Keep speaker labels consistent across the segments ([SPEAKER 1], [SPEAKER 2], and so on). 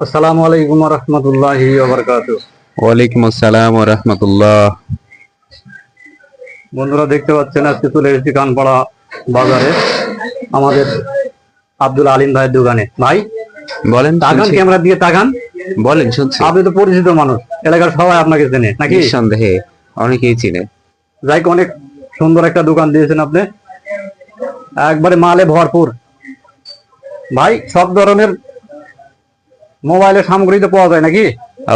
[SPEAKER 1] আসসালামু আলাইকুম ওয়া রাহমাতুল্লাহি ওয়া বারাকাতুহু।
[SPEAKER 2] ওয়ালাইকুম আসসালাম ওয়া রাহমাতুল্লাহ।
[SPEAKER 1] বন্ধুরা দেখতে পাচ্ছেন আজকে চলে এসেছি কানপাড়া বাজারে আমাদের আব্দুল আলিম ভাইয়ের দোকানে। ভাই
[SPEAKER 2] বলেন,
[SPEAKER 1] তাকান,
[SPEAKER 2] শুনছি।
[SPEAKER 1] ক্যামেরার দিকে তাকান।
[SPEAKER 2] বলেন, শুনছি।
[SPEAKER 1] আপনি তো পরিচিত মানুষ, এলাকার সবাই আপনাকে চেনে নাকি?
[SPEAKER 2] নিঃসন্দেহে অনেকেই চিনে।
[SPEAKER 1] যাই হোক, অনেক সুন্দর একটা দোকান দিয়েছেন আপনি, একবারে মালে ভরপুর। ভাই সব ধরনের মোবাইলের সামগ্রী তো পাওয়া যায় নাকি?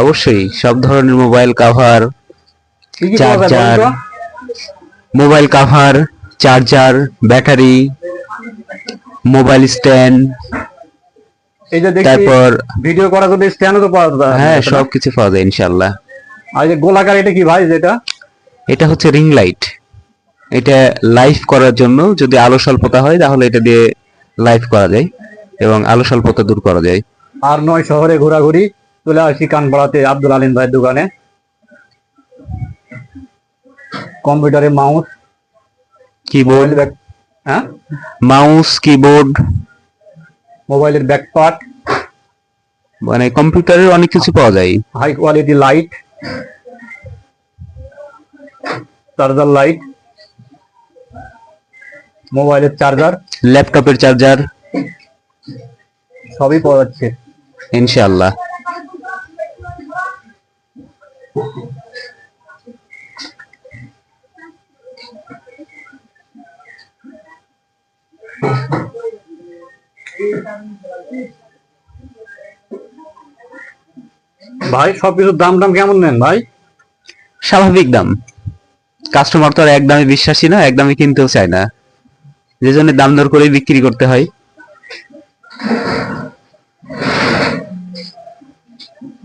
[SPEAKER 2] অবশ্যই সব ধরনের মোবাইল কাভার,
[SPEAKER 1] কি কি পাওয়া যায় বলুন
[SPEAKER 2] চার্জার,
[SPEAKER 1] তো?
[SPEAKER 2] Mobile cover, charger, battery, mobile stand,
[SPEAKER 1] এই যে দেখছি
[SPEAKER 2] তারপর
[SPEAKER 1] ভিডিও করার জন্য স্ট্যান্ডও তো পাওয়া যায়।
[SPEAKER 2] হ্যাঁ, সবকিছু পাওয়া যায় ইনশাআল্লাহ।
[SPEAKER 1] আর এই যে গোলাকার, এটা কি ভাই? যেটা
[SPEAKER 2] এটা হচ্ছে রিং লাইট। এটা লাইভ করার জন্য, যদি আলো স্বল্পতা হয় তাহলে এটা দিয়ে লাইভ করা যায় এবং আলো স্বল্পতা দূর করা যায়।
[SPEAKER 1] আর নয় শহরে ঘোরাঘুরি, চলে আসি কানপাড়াতে আব্দুল আলিম ভাইয়ের দোকানে। কম্পিউটারে মাউস,
[SPEAKER 2] কিবোর্ড,
[SPEAKER 1] মোবাইল ব্যাক, হ্যাঁ,
[SPEAKER 2] মাউস, কিবোর্ড,
[SPEAKER 1] মোবাইলের ব্যাক পার্ট,
[SPEAKER 2] মানে কম্পিউটারের অনেক কিছু পাওয়া যায়।
[SPEAKER 1] High quality light, charger light, মোবাইলের চার্জার,
[SPEAKER 2] ল্যাপটপের চার্জার,
[SPEAKER 1] সবই পাওয়া যাচ্ছে।
[SPEAKER 2] ইনশাআল্লাহ।
[SPEAKER 1] ভাই সবকিছুর দাম টাম কেমন নেন ভাই?
[SPEAKER 2] স্বাভাবিক দাম। কাস্টমার তো আর এক দামে বিশ্বাসী না, এক দামে কিনতেও চায় না, যে জন্য দাম দর করে বিক্রি করতে হয়।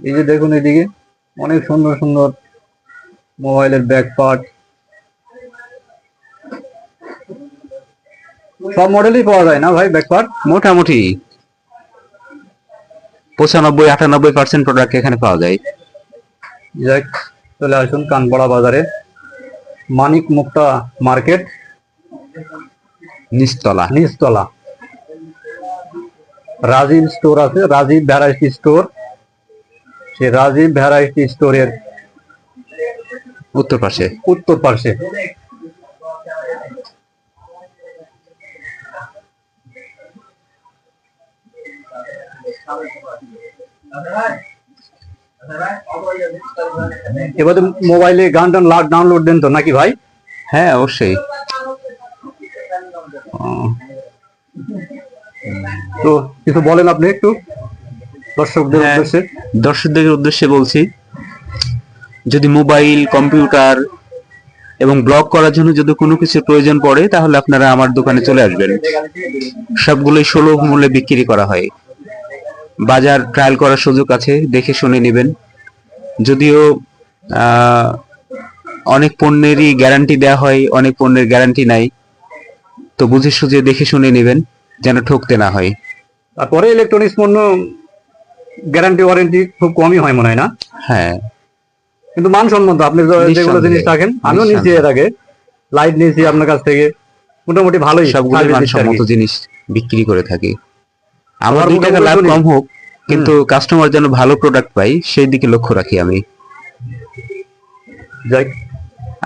[SPEAKER 1] এই যে দেখুন, এদিকে অনেক সুন্দর সুন্দর মোবাইলের ব্যাক পার্ট, সব মডেলই পাওয়া যায় না ভাই ব্যাক পার্ট?
[SPEAKER 2] মোটামুটি 95-98% প্রোডাক্ট এখানে পাওয়া যায়।
[SPEAKER 1] যাক, চলে আসুন কানপাড়া বাজারে, মানিক মুক্তা মার্কেট,
[SPEAKER 2] নিচতলা।
[SPEAKER 1] নিচতলা। রাজীব স্টোর আছে, রাজীব ভ্যারাইটি স্টোর। সে রাজীব ভ্যারাইটি স্টোরের
[SPEAKER 2] উত্তর পাশে।
[SPEAKER 1] উত্তর পাশে। এবারে মোবাইলে গান টান ডাউনলোড দেন তো নাকি ভাই?
[SPEAKER 2] হ্যাঁ, অবশ্যই।
[SPEAKER 1] তো কিছু বলেন আপনি একটু দর্শকদের
[SPEAKER 2] হ্যাঁ,
[SPEAKER 1] উদ্দেশ্যে।
[SPEAKER 2] দর্শকদের উদ্দেশ্যে বলছি, যদি মোবাইল, কম্পিউটার এবং ব্লগ করার জন্য যদি কোনো কিছু প্রয়োজন পড়ে তাহলে আপনারা আমার দোকানে চলে আসবেন। সবগুলোই সুলভ মূল্যে বিক্রি করা হয়। বাজার ট্রায়াল করার সুযোগ আছে, দেখে শুনে নেবেন। যদিও আহ, অনেক পণ্যেরই গ্যারান্টি দেওয়া হয়, অনেক পণ্যের গ্যারান্টি নাই, তো বুঝে সুঝে দেখে শুনে নেবেন যেন ঠকতে না হয়।
[SPEAKER 1] তারপরে ইলেকট্রনিক্স পণ্য গ্যারান্টি ওয়ারেন্টি খুব কমই হয় মনে হয় না?
[SPEAKER 2] হ্যাঁ,
[SPEAKER 1] কিন্তু মানসম্মত আপনি যেগুলো
[SPEAKER 2] নিঃসন্দেহে,
[SPEAKER 1] জিনিস রাখেন, আমিও নিয়েছি
[SPEAKER 2] নিঃসন্দেহে।
[SPEAKER 1] এর আগে লাইট নিয়েছি আপনার কাছ থেকে, মোটামুটি ভালোই
[SPEAKER 2] সবগুলো
[SPEAKER 1] service দিচ্ছে আর
[SPEAKER 2] মানসম্মত
[SPEAKER 1] কি।
[SPEAKER 2] জিনিস বিক্রি করে থাকি। আমার
[SPEAKER 1] আবার
[SPEAKER 2] 2 টাকা লাভ
[SPEAKER 1] মোটামুটি
[SPEAKER 2] কম হোক, কিন্তু কাস্টমার যেন ভালো প্রোডাক্ট পাই সেই দিকে লক্ষ্য রাখি আমি।
[SPEAKER 1] যাই,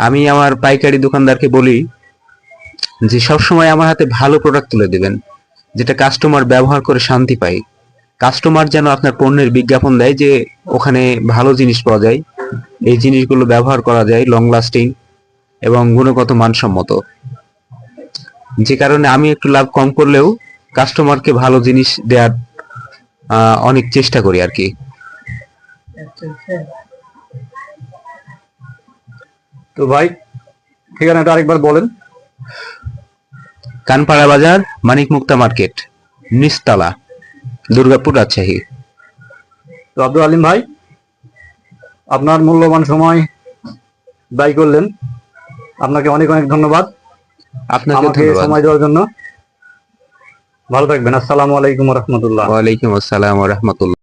[SPEAKER 2] আমি আমার পাইকারি দোকানদারকে বলি যে সবসময় আমার হাতে ভালো প্রোডাক্ট তুলে দিবেন, যেটা কাস্টমার ব্যবহার করে শান্তি পায়। কাস্টমার যেন আপনার পণ্যের বিজ্ঞাপন দেয় যে ওখানে ভালো জিনিস পাওয়া যায়, এই জিনিসগুলো ব্যবহার করা যায়, লং লাস্টিং এবং গুণগত মানসম্মত। যে কারণে আমি একটু লাভ কম করলেও কাস্টমারকে ভালো জিনিস দেওয়ার অনেক চেষ্টা করি আর কি।
[SPEAKER 1] তো ভাই ঠিকানাটা আরেকবার বলেন।
[SPEAKER 2] কানপাড়া বাজার, মানিক মুক্তা মার্কেট, নিচতলা, দুর্গাপুর, রাজশাহী।
[SPEAKER 1] তো আব্দুল আলিম ভাই, আপনার মূল্যবান সময় ব্যয় করলেন, আপনাকে অনেক অনেক ধন্যবাদ
[SPEAKER 2] আপনাকে
[SPEAKER 1] আমাকে
[SPEAKER 2] ধন্যবাদ।
[SPEAKER 1] সময় দেওয়ার জন্য। ভালো থাকবেন। আসসালামু আলাইকুম ওয়া রাহমাতুল্লাহ।
[SPEAKER 2] ওয়ালাইকুম আসসালাম ওয়া রাহমাতুল্লাহ।